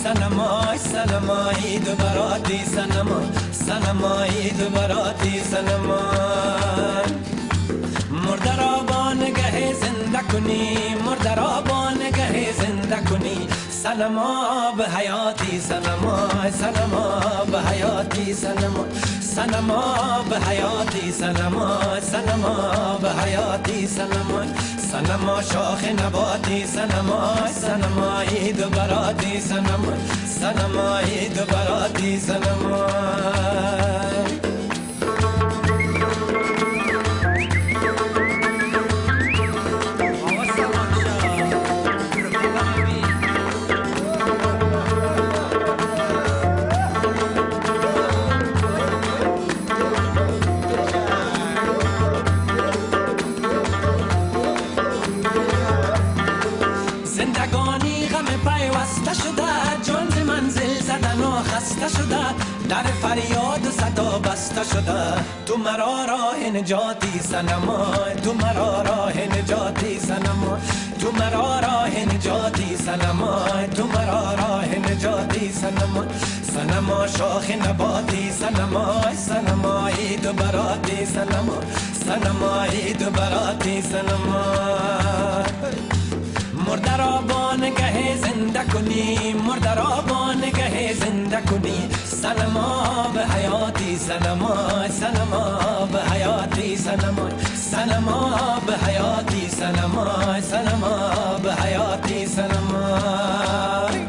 سنمای سنمای دو براتی سنمای سنمای دو براتی سنمای مرده را با نگه زنده کنی مرده را با نگه زنده کنی سنما به حیاتی سنمای سنما به حیاتی سنمای سنما به حیاتی سنمای سنما به حیاتی سنمای سنما شاخ نباتی سنمای سنمای دو براتی سنمای سنمای دو براتی سنمای خسته شده در فریاد و صدا بسته شده تو مرا راه نجاتی سنمای تو مرا راه نجاتی سنمای تو مرا راه نجاتی سنمای تو مرا راه نجاتی سنمای سنما شاخ نباتی سنمای سنمای دو براتی سنمای سنمای دو براتی سنمای مرده را با نگه زنده کنی مرده را با نگه زنده کنی سنما به حیاتی سنمای سنما به حیاتی سنمای سنما به حیاتی سنمای سنما به حیاتی سنمای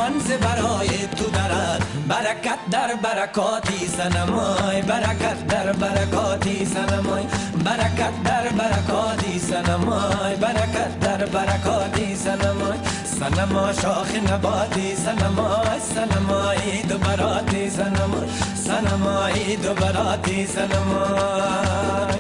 بانز برای تو درد برکت در برکاتی سنمای برکت در برکاتی سنمای برکت در برکاتی سنمای برکت در برکاتی سنمای سنما شاخ نباتی سنمای سنمای دو براتی سنمای سنمای دو براتی سنمای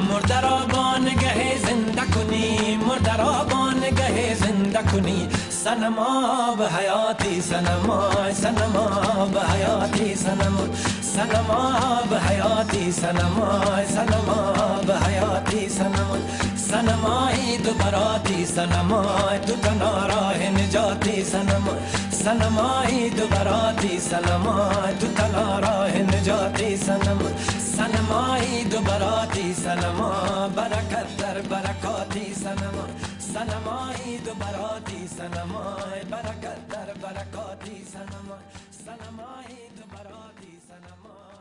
مرده را با نگه زنده کنی مرده را با نگه زنده کنی سنما به حیاتی سنمای سنما به حیاتی سنمای سنما به حیاتی سنمای سنما به حیاتی سنمای سنمای دو براتی سنمای تو تنها راه نجاتی سنمای سنمای دو براتی سنمای تو تنها راه نجاتی سنمای سنمای دو براتی سنما برکت در برکاتی سنما سنمای دو براتی سنمای برکت در برکاتی سنما سنمای دو براتی سنما